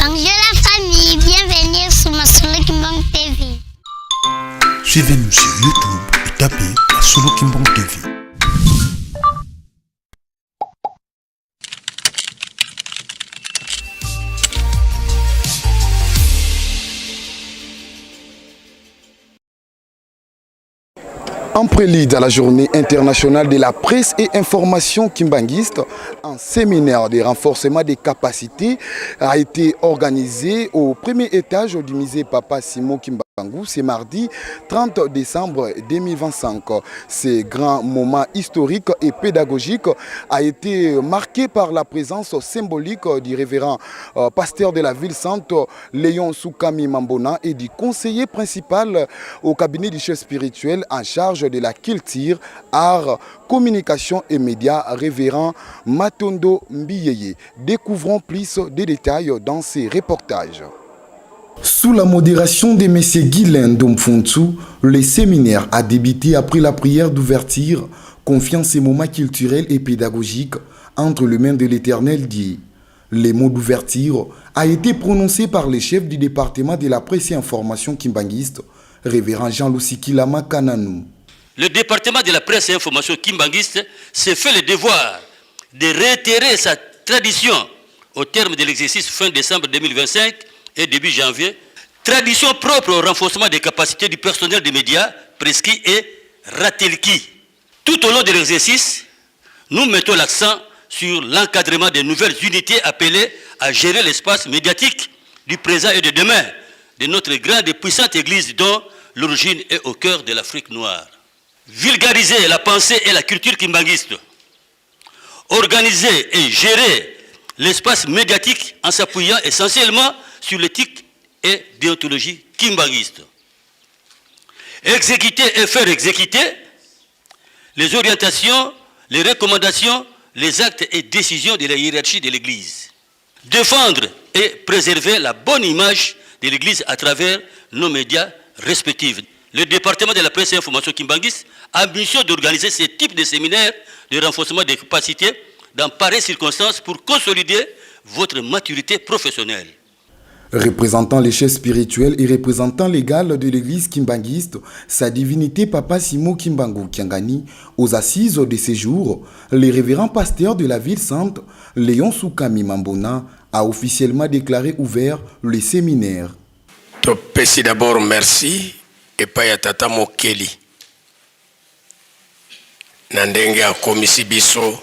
Bonjour la famille, bienvenue sur Masolo Kimbang TV. Suivez-nous sur YouTube et tapez Masolo Kimbang TV. En prélude à la journée internationale de la presse et information kimbanguiste, un séminaire de renforcement des capacités a été organisé au premier étage du musée Papa Simon Kimbangu. C'est mardi 30 décembre 2025. Ce grand moment historique et pédagogique a été marqué par la présence symbolique du révérend pasteur de la ville sainte Léon Soukami Mambona et du conseiller principal au cabinet du chef spirituel en charge de la culture, art, communication et médias, révérend Matondo Mbiyeye. Découvrons plus de détails dans ces reportages. Sous la modération de M. Guylain Domfontu, le séminaire a débuté après la prière d'ouverture, confiant ces moments culturels et pédagogiques entre les mains de l'Éternel Dieu. Les mots d'ouverture a été prononcé par le chef du département de la presse et information kimbanguiste, révérend Jean-Louis Lama Kananou. Le département de la presse et information kimbanguiste s'est fait le devoir de réitérer sa tradition au terme de l'exercice fin décembre 2025 et début janvier, tradition propre au renforcement des capacités du personnel des médias, prescrit et ratelki. Tout au long de l'exercice, nous mettons l'accent sur l'encadrement des nouvelles unités appelées à gérer l'espace médiatique du présent et de demain de notre grande et puissante Église dont l'origine est au cœur de l'Afrique noire. Vulgariser la pensée et la culture kimbanguiste, organiser et gérer l'espace médiatique en s'appuyant essentiellement sur l'éthique et déontologie kimbanguiste. Exécuter et faire exécuter les orientations, les recommandations, les actes et décisions de la hiérarchie de l'Église. Défendre et préserver la bonne image de l'Église à travers nos médias respectifs. Le département de la presse et information kimbanguiste a mission d'organiser ce type de séminaire de renforcement des capacités dans pareilles circonstances pour consolider votre maturité professionnelle. Représentant les chefs spirituels et représentant légal de l'église kimbanguiste, sa divinité Papa Simon Kimbangu Kiangani, aux assises de séjour, le révérend pasteur de la ville sainte, Léon Soukami Mambona, a officiellement déclaré ouvert le séminaire. Topesi d'abord merci et pas tata Mokeli. Nandenge a komisi biso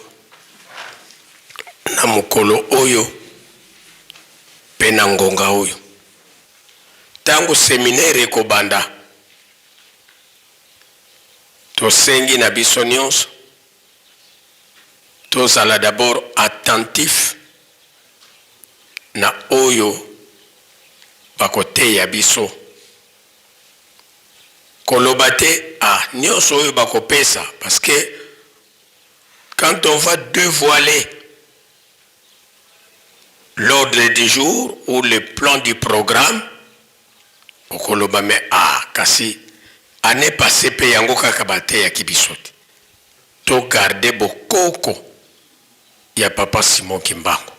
na mukolo oyo pena ngonga oyo. Tangu séminaire ekobanda tosengi na biso nyonso tozala d'abord attentif na oyo bakoteya biso koloba te nyonso oyo bakopesa parce que quand on va dévoiler l'ordre du jour ou le plan du programme okoloba me kasi année passée pe yango kaka bateya kibisoti to garder bokoko ya Papa Simon Kimbangu.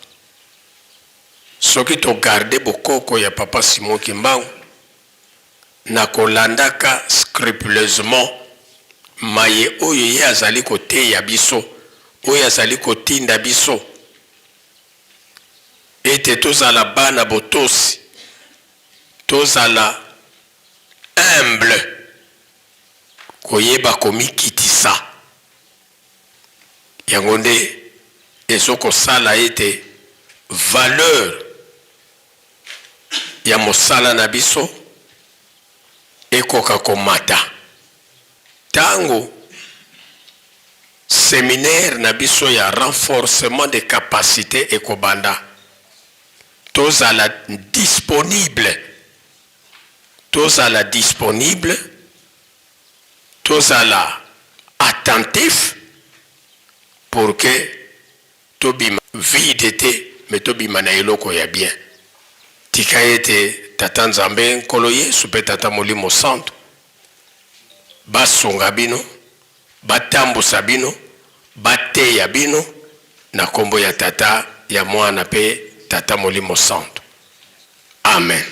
Soki to garder bokoko ya Papa Simon Kimbangu na kolandaka scrupuleusement maye oyo ye azali koteya biso oyo azali kotinda biso ete tozala bana botosi tozala humble koyeba komikitisa yango nde ezokosala ete valeur ya mosala na biso ekoka komata tango séminaire na biso ya renforcement des capacités ekobanda tozala disponible tozala attentif pour que tobima vide te mais tobima na eloko ya bien tika ete tata nzambe nkolo yesu pe tata molimo santo basonga bino batambusa bino bateya bino na kombo ya tata ya mwana pe tata molimo santo Amen.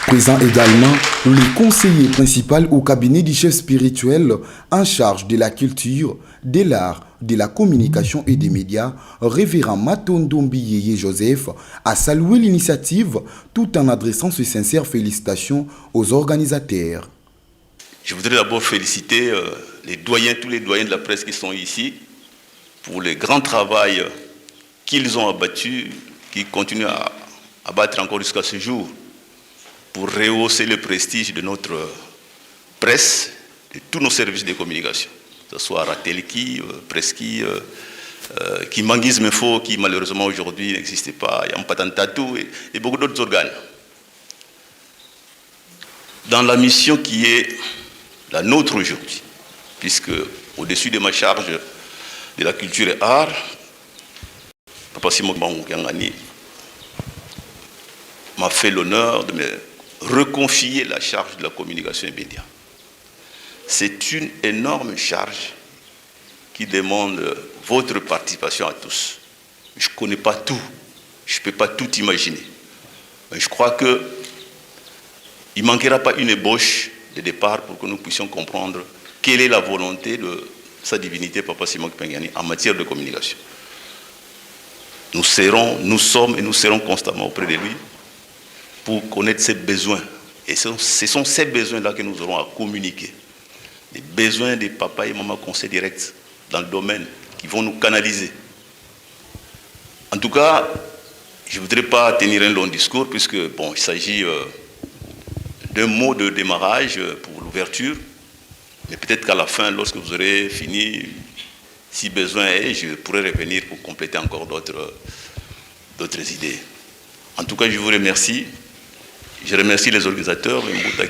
Présent également le conseiller principal au cabinet du chef spirituel en charge de la culture, de l'art, de la communication et des médias, révérend Matondo Yeye Joseph, a salué l'initiative tout en adressant ses sincères félicitations aux organisateurs. Je voudrais d'abord féliciter tous les doyens de la presse qui sont ici pour le grand travail qu'ils ont abattu, qui continuent à abattre encore jusqu'à ce jour, pour rehausser le prestige de notre presse, de tous nos services de communication, que ce soit Ratelki, Preski, Kimbanguisme Info, qui malheureusement aujourd'hui n'existe pas, Yampatantatou et beaucoup d'autres organes. Dans la mission qui est la nôtre aujourd'hui, puisque au-dessus de ma charge de la culture et art, Papa Simon Bangangani m'a fait l'honneur de me reconfier la charge de la communication et médias. C'est une énorme charge qui demande votre participation à tous. Je ne connais pas tout, je ne peux pas tout imaginer. Mais je crois qu'il ne manquera pas une ébauche de départ pour que nous puissions comprendre quelle est la volonté de sa divinité, Papa Simon Kipengani, en matière de communication. Nous sommes et nous serons constamment auprès de lui pour connaître ses besoins. Et ce sont ces besoins-là que nous aurons à communiquer. Les besoins des papas et mamans conseils directs dans le domaine qui vont nous canaliser. En tout cas, je ne voudrais pas tenir un long discours puisque, il s'agit d'un mot de démarrage pour l'ouverture. Mais peut-être qu'à la fin, lorsque vous aurez fini, si besoin est, je pourrai revenir pour compléter encore d'autres idées. En tout cas, je vous remercie. Je remercie les organisateurs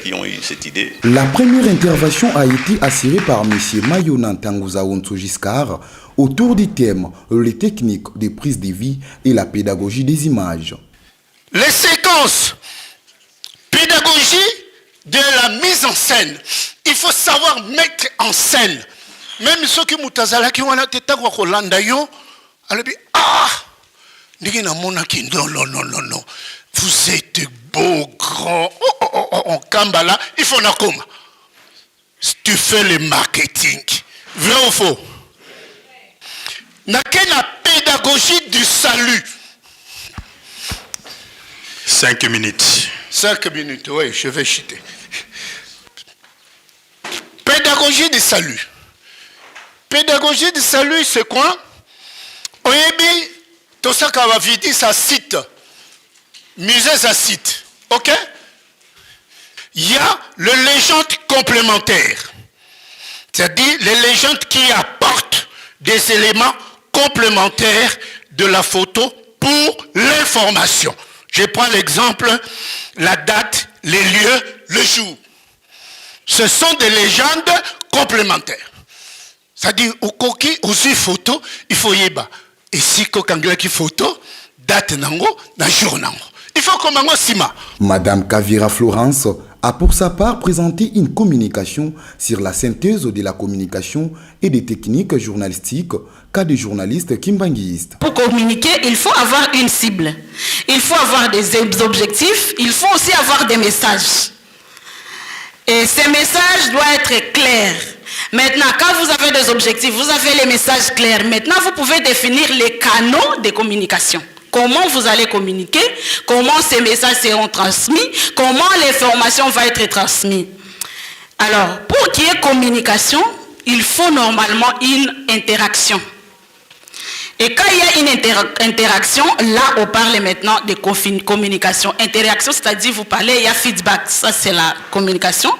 qui ont eu cette idée. La première intervention a été assurée par M. Mayonan Tangouza Onso Giscard autour du thème « Les techniques de prise de vie et la pédagogie des images ». Les séquences, pédagogie de la mise en scène. Il faut savoir mettre en scène. Même ceux qui mutazala qui ont été tagwa kolanda yo, alors non. Vous êtes beau, grand, en Kambala, il faut na comme. Tu fais le marketing. Vrai ou faux? N'a qu'une pédagogie du salut. 5 minutes. 5 minutes, oui, je vais chuter. Pédagogie du salut. Pédagogie du salut, c'est quoi? Oyebi, tout ça qu'on va vider, ça cite. Musée, ça cite. Ok? Il y a les légendes complémentaires. C'est-à-dire les légendes qui apportent des éléments complémentaires de la photo pour l'information. Je prends l'exemple, la date, les lieux, le jour. Ce sont des légendes complémentaires. C'est-à-dire, au coquille, aussi photo, il faut y aller. Et si kokangla qui photo, date nango, na jour nango. Il faut qu'on mango sima. Madame Kavira Florence a pour sa part présenté une communication sur la synthèse de la communication et des techniques journalistiques qu'a des journalistes kimbanguistes. Pour communiquer, il faut avoir une cible. Il faut avoir des objectifs. Il faut aussi avoir des messages. Et ces messages doivent être clairs. Maintenant, quand vous avez des objectifs, vous avez les messages clairs. Maintenant, vous pouvez définir les canaux de communication. Comment vous allez communiquer, comment ces messages seront transmis, comment l'information va être transmise. Alors, pour qu'il y ait communication, il faut normalement une interaction. Et quand il y a une interaction, là, on parle maintenant de communication. Interaction, c'est-à-dire vous parlez, il y a feedback. Ça, c'est la communication.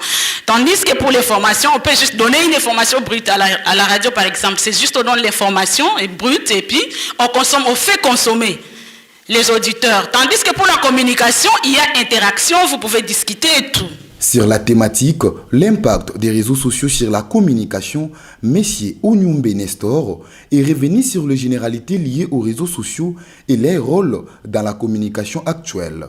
Tandis que pour les formations, on peut juste donner une information brute à la radio, par exemple. C'est juste on donne l'information brute et puis on fait consommer les auditeurs. Tandis que pour la communication, il y a interaction, vous pouvez discuter et tout. Sur la thématique, l'impact des réseaux sociaux sur la communication, M. Onyumbe Nestor est revenu sur les généralités liées aux réseaux sociaux et leur rôle dans la communication actuelle.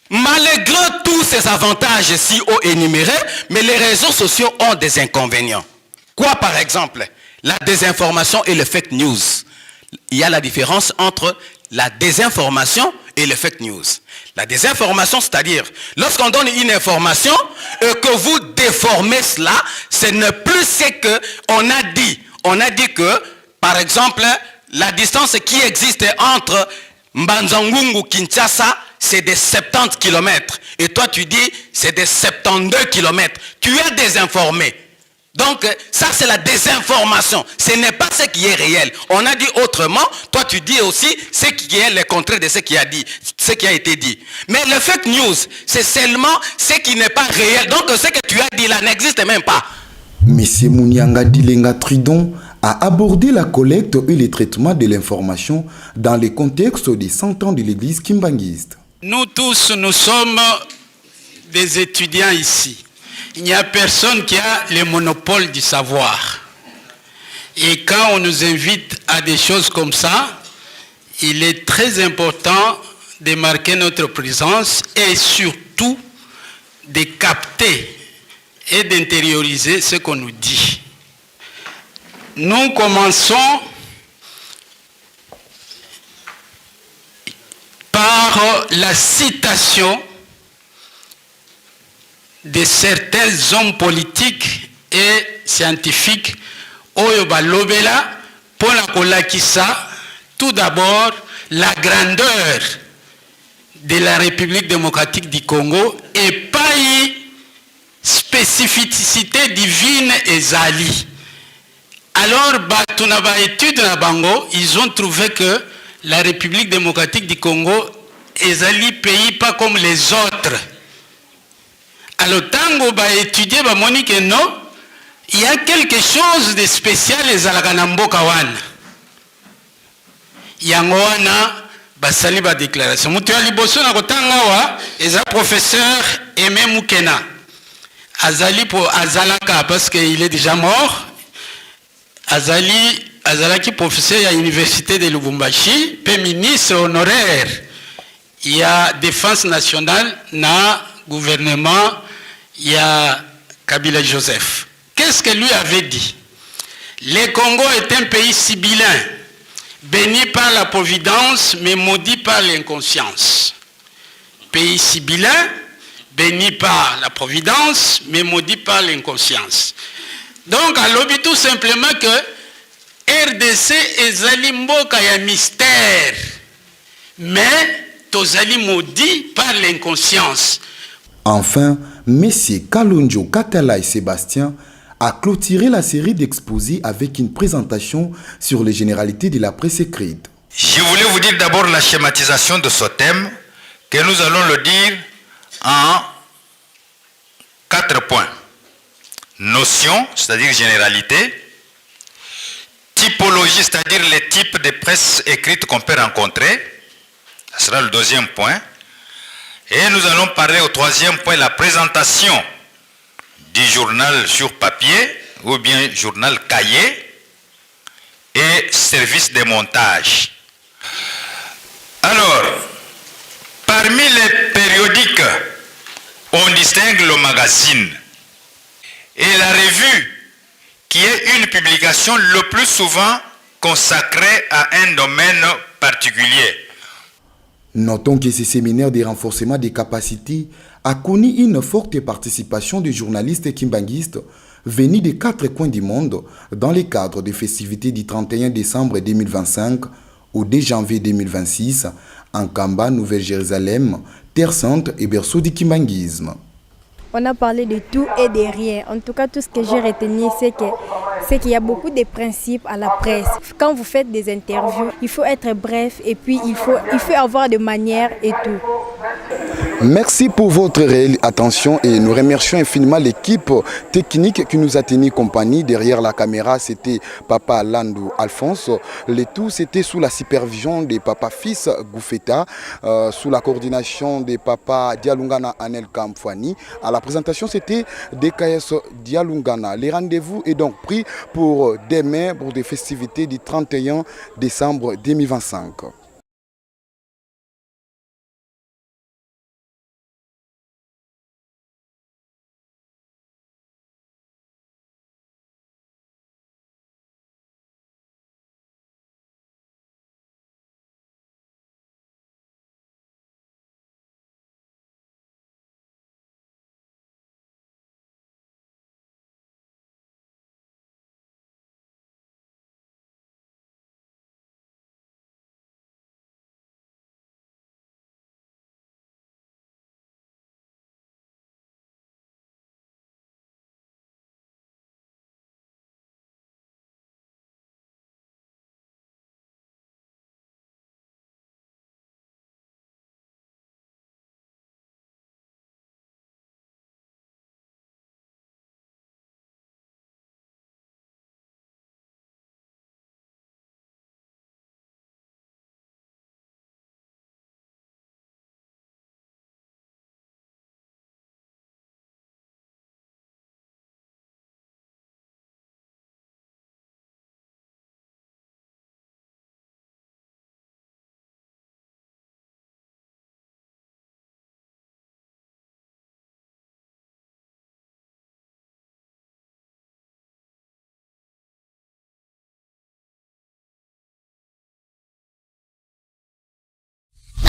Malgré tous ces avantages si haut énumérés, mais les réseaux sociaux ont des inconvénients. Quoi par exemple? La désinformation et le fake news. Il y a la différence entre la désinformation et les fake news. La désinformation, c'est-à-dire, lorsqu'on donne une information et que vous déformez cela, ce n'est plus ce qu'on a dit. On a dit que, par exemple, la distance qui existe entre Mbanzangungu, Kinshasa, c'est de 70 km. Et toi, tu dis, c'est de 72 km. Tu es désinformé. Donc, ça, c'est la désinformation. Ce n'est pas ce qui est réel. On a dit autrement. Toi, tu dis aussi ce qui est le contraire de ce qui a été dit. Mais le fake news, c'est seulement ce qui n'est pas réel. Donc, ce que tu as dit là n'existe même pas. Monsieur Mounianga Dilenga Tridon a abordé la collecte et le traitement de l'information dans le contexte des 100 ans de l'église kimbanguiste. Nous tous, nous sommes des étudiants ici. Il n'y a personne qui a le monopole du savoir. Et quand on nous invite à des choses comme ça, il est très important de marquer notre présence et surtout de capter et d'intérioriser ce qu'on nous dit. Nous commençons par la citation de certains hommes politiques et scientifiques oyo balobela pour la kolakisa tout d'abord la grandeur de la République démocratique du Congo et pas une spécificité divine ezali. Alors batunaba étude na bango, ils ont trouvé que la République démocratique du Congo ezali pays pas comme les autres. Alors, tango ba étudier ba moni que non, il y a quelque chose de spécial les alaganamboka wana. Yango wana basali ba déclaration. Mutu ya liboso na kotanga wa eza professeur Aimé Moukena. Azali pour azalaka parce qu'il est déjà mort. Azalaki professeur à l'université de Lubumbashi, puis ministre honoraire. Il y a défense nationale na gouvernement. Il y a Kabila Joseph. Qu'est-ce que lui avait dit? Le Congo est un pays sibyllin, béni par la providence, mais maudit par l'inconscience. Pays sibyllin, béni par la providence, mais maudit par l'inconscience. Donc, à l'objet tout simplement que RDC est Zalimboka ya mystère, mais tozali maudit par l'inconscience. Enfin, Messieurs Kalonjo, Katala et Sébastien a clôturé la série d'exposés avec une présentation sur les généralités de la presse écrite. Je voulais vous dire d'abord la schématisation de ce thème, que nous allons le dire en 4 points. Notion, c'est-à-dire généralité. Typologie, c'est-à-dire les types de presse écrite qu'on peut rencontrer. Ce sera le deuxième point. Et nous allons parler au troisième point, la présentation du journal sur papier ou bien journal cahier et service de montage. Alors, parmi les périodiques, on distingue le magazine et la revue qui est une publication le plus souvent consacrée à un domaine particulier. Notons que ce séminaire de renforcement des capacités a connu une forte participation de journalistes kimbanguistes venus des 4 coins du monde dans le cadre des festivités du 31 décembre 2025 au 2 janvier 2026 en Kamba, Nouvelle-Jérusalem, Terre Sainte et berceau du kimbanguisme. On a parlé de tout et de rien. En tout cas, tout ce que j'ai retenu, c'est qu'il y a beaucoup de principes à la presse. Quand vous faites des interviews, il faut être bref et puis il faut avoir de manières et tout. Merci pour votre réelle attention et nous remercions infiniment l'équipe technique qui nous a tenu compagnie. Derrière la caméra, c'était Papa Landou Alphonse. Le tout, c'était sous la supervision de Papa Fils Goufeta, sous la coordination de Papa Dialungana Anel Kamfouani. À la présentation, c'était DKS Dialungana. Les rendez-vous est donc pris pour demain pour des festivités du 31 décembre 2025.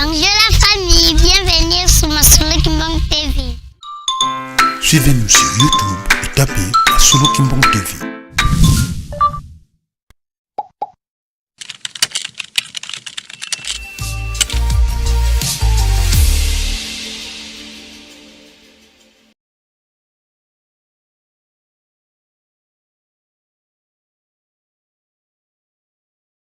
Bonjour la famille, bienvenue sur Masolo Kimbang TV. Suivez-nous sur YouTube et tapez Masolo Kimbang TV.